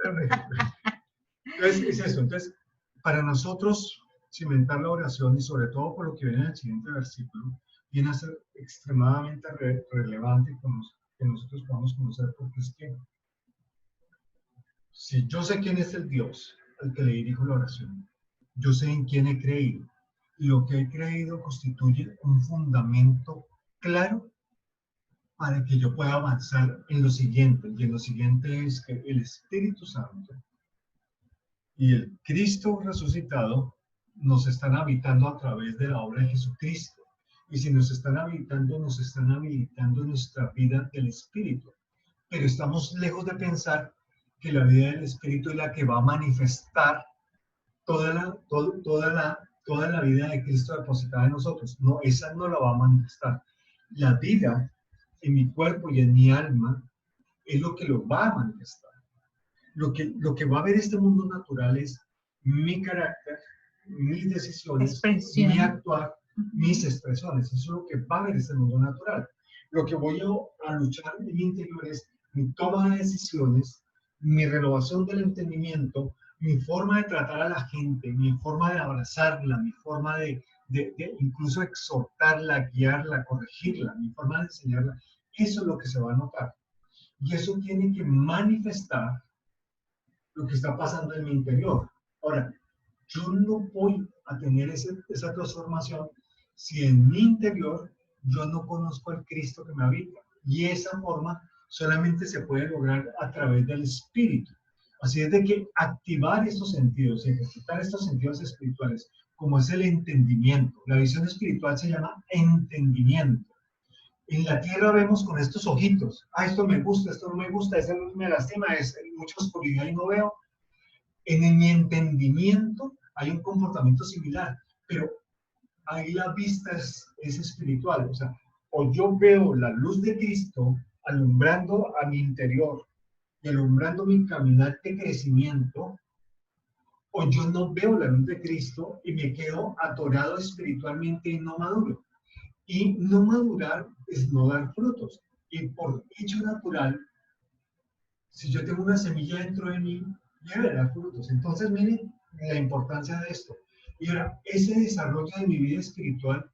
Entonces, es eso. Entonces, para nosotros, cimentar la oración, y sobre todo por lo que viene en el siguiente versículo, viene a ser extremadamente relevante que nosotros podamos conocer, porque es que si yo sé quién es el Dios al que le dirijo la oración, yo sé en quién he creído, y lo que he creído constituye un fundamento claro para que yo pueda avanzar en lo siguiente, y en lo siguiente es que el Espíritu Santo y el Cristo resucitado nos están habitando a través de la obra de Jesucristo. Y si nos están habilitando nuestra vida del Espíritu. Pero estamos lejos de pensar que la vida del Espíritu es la que va a manifestar toda la vida de Cristo depositada en nosotros. No, esa no la va a manifestar. La vida en mi cuerpo y en mi alma es lo que lo va a manifestar. Lo que va a ver este mundo natural es mi carácter, mis decisiones, mi actuar, mis expresiones. Eso es lo que va a ver este mundo natural. Lo que voy a luchar en mi interior es mi toma de decisiones, mi renovación del entendimiento, mi forma de tratar a la gente, mi forma de abrazarla, mi forma de incluso exhortarla, guiarla, corregirla, mi forma de enseñarla. Eso es lo que se va a notar. Y eso tiene que manifestar lo que está pasando en mi interior. Ahora, yo no voy a tener esa transformación si en mi interior yo no conozco al Cristo que me habita. Y esa forma solamente se puede lograr a través del Espíritu. Así es de que activar estos sentidos, ejercitar estos sentidos espirituales, como es el entendimiento. La visión espiritual se llama entendimiento. En la tierra vemos con estos ojitos. Ah, esto me gusta, esto no me gusta, esa luz me lastima, es mucha oscuridad y no veo. En mi entendimiento hay un comportamiento similar, pero ahí la vista es espiritual. O sea, o yo veo la luz de Cristo alumbrando a mi interior y alumbrando mi caminar de crecimiento, o yo no veo la luz de Cristo y me quedo atorado espiritualmente y no maduro. Y no madurar es no dar frutos. Y por hecho natural, si yo tengo una semilla dentro de mí, debe dar frutos. Entonces, miren la importancia de esto. Y ahora, ese desarrollo de mi vida espiritual,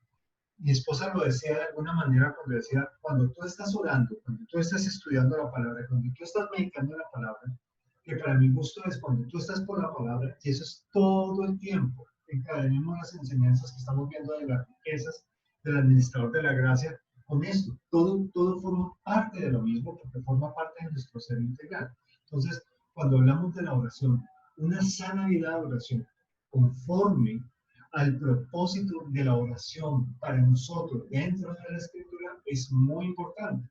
mi esposa lo decía de alguna manera cuando decía, cuando tú estás orando, cuando tú estás estudiando la palabra, cuando tú estás meditando la palabra, que para mi gusto es cuando tú estás por la palabra, y eso es todo el tiempo, encadenemos las enseñanzas que estamos viendo de las riquezas del administrador de la gracia con esto. Todo forma parte de lo mismo porque forma parte de nuestro ser integral. Entonces, cuando hablamos de la oración, una sana vida de oración conforme al propósito de la oración para nosotros dentro de la Escritura es muy importante,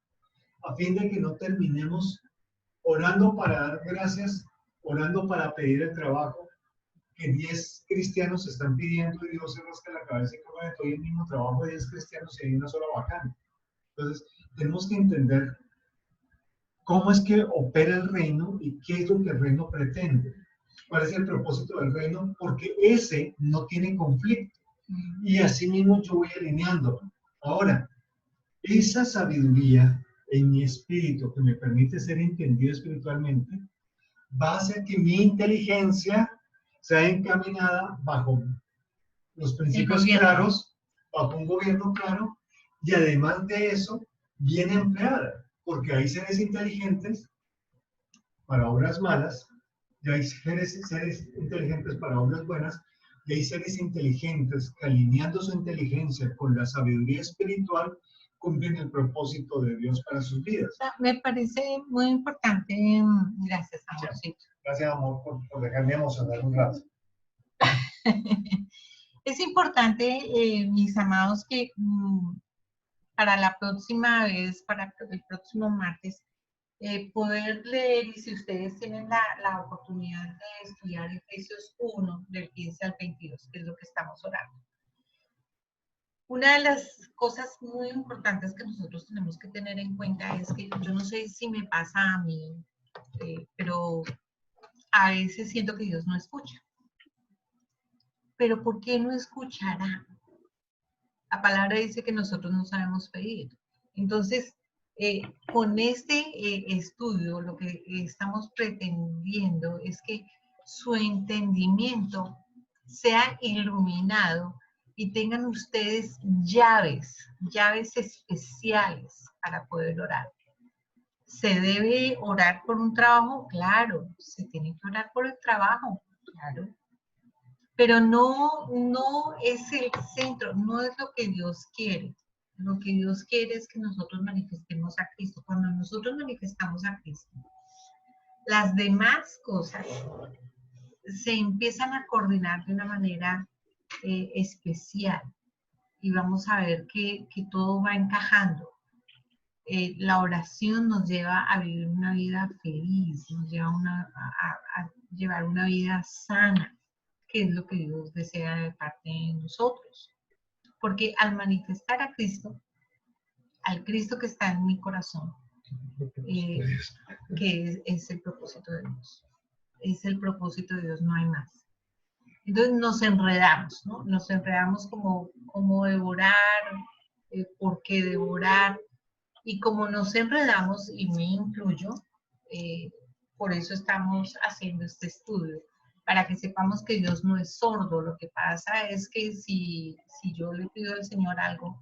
a fin de que no terminemos orando para dar gracias, orando para pedir el trabajo, que 10 cristianos están pidiendo y Dios se rasca la cabeza y come todo el mismo trabajo de 10 cristianos y hay una sola vacante. Entonces, tenemos que entender cómo es que opera el reino y qué es lo que el reino pretende. ¿Cuál es el propósito del reino? Porque ese no tiene conflicto. Y así mismo yo voy alineándolo. Ahora, esa sabiduría en mi espíritu que me permite ser entendido espiritualmente va a hacer que mi inteligencia sea encaminada bajo los principios claros, bajo un gobierno claro, y además de eso, bien empleada, porque hay seres inteligentes para obras malas, y hay seres inteligentes para obras buenas, y hay seres inteligentes que alineando su inteligencia con la sabiduría espiritual cumplen el propósito de Dios para sus vidas. Me parece muy importante. Gracias, amorcito. Gracias, amor, por dejarme emocionar un rato. Es importante, mis amados, que para la próxima vez, para el próximo martes, poder leer, y si ustedes tienen la oportunidad de estudiar Efesios 1, del 15 al 22, que es lo que estamos orando. Una de las cosas muy importantes que nosotros tenemos que tener en cuenta es que yo no sé si me pasa a mí, pero a veces siento que Dios no escucha. Pero ¿por qué no escuchará? La palabra dice que nosotros no sabemos pedir. Entonces, con este estudio, lo que estamos pretendiendo es que su entendimiento sea iluminado y tengan ustedes llaves especiales para poder orar. ¿Se debe orar por un trabajo? Claro. ¿Se tiene que orar por el trabajo? Claro. Pero no es el centro, no es lo que Dios quiere. Lo que Dios quiere es que nosotros manifestemos a Cristo. Cuando nosotros manifestamos a Cristo, las demás cosas se empiezan a coordinar de una manera especial y vamos a ver que todo va encajando. La oración nos lleva a vivir una vida feliz, nos lleva a llevar una vida sana, que es lo que Dios desea de parte de nosotros. Porque al manifestar a Cristo, al Cristo que está en mi corazón, que es el propósito de Dios. Es el propósito de Dios, no hay más. Entonces nos enredamos, ¿no? Nos enredamos como devorar, por qué devorar. Y como nos enredamos, y me incluyo, por eso estamos haciendo este estudio, para que sepamos que Dios no es sordo. Lo que pasa es que si yo le pido al Señor algo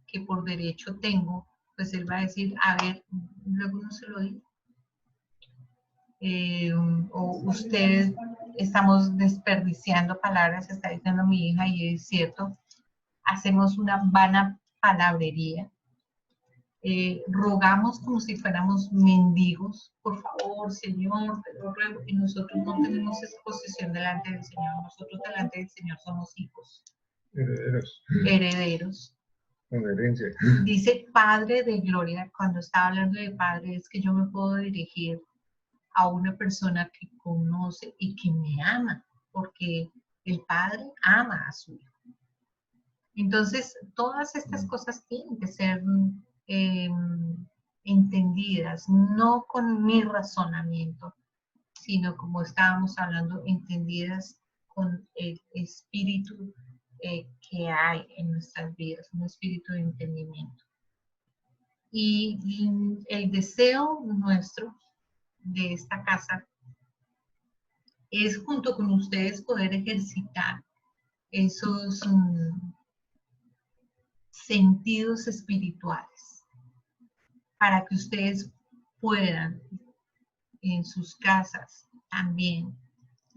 que por derecho tengo, pues Él va a decir, a ver, luego no se lo digo. O ustedes estamos desperdiciando palabras, está diciendo mi hija, y es cierto, hacemos una vana palabrería. Rogamos como si fuéramos mendigos, por favor, Señor, te lo ruego, y nosotros no tenemos esa posición delante del Señor. Nosotros delante del Señor somos hijos. Herederos. Con herencia. Dice Padre de Gloria. Cuando estaba hablando de Padre, es que yo me puedo dirigir a una persona que conoce y que me ama, porque el Padre ama a su Hijo. Entonces, todas estas cosas tienen que ser entendidas, no con mi razonamiento, sino como estábamos hablando, entendidas con el espíritu que hay en nuestras vidas, un espíritu de entendimiento. Y el deseo nuestro de esta casa es, junto con ustedes, poder ejercitar esos sentidos espirituales para que ustedes puedan en sus casas también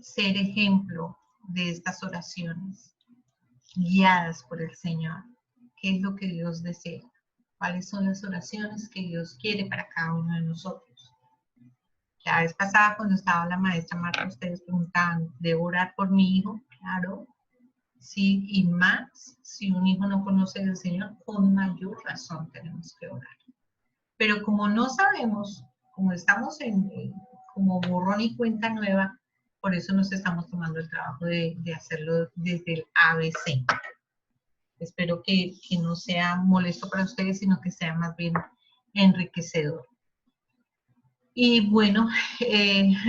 ser ejemplo de estas oraciones guiadas por el Señor. ¿Qué es lo que Dios desea? ¿Cuáles son las oraciones que Dios quiere para cada uno de nosotros? La vez pasada, cuando estaba la maestra Marta, ustedes preguntaban, ¿debo orar por mi hijo? Claro. Sí, y más, si un hijo no conoce del Señor, con mayor razón tenemos que orar. Pero como no sabemos, como estamos como borrón y cuenta nueva, por eso nos estamos tomando el trabajo de hacerlo desde el ABC. Espero que no sea molesto para ustedes, sino que sea más bien enriquecedor. Y bueno,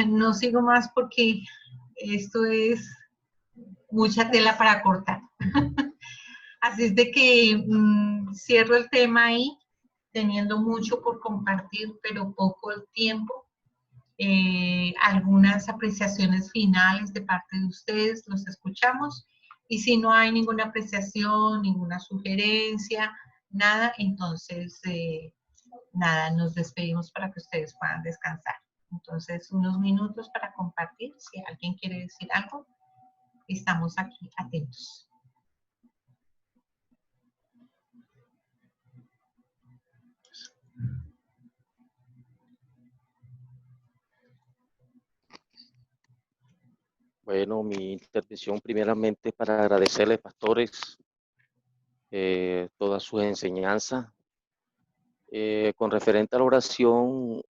no sigo más porque esto es mucha tela para cortar. Así es de que cierro el tema ahí, teniendo mucho por compartir, pero poco el tiempo. Algunas apreciaciones finales de parte de ustedes, los escuchamos. Y si no hay ninguna apreciación, ninguna sugerencia, nada, entonces nada, nos despedimos para que ustedes puedan descansar. Entonces, unos minutos para compartir. Si alguien quiere decir algo, estamos aquí atentos. Bueno, mi intervención primeramente para agradecerle, pastores, todas sus enseñanzas. Con referente a la oración,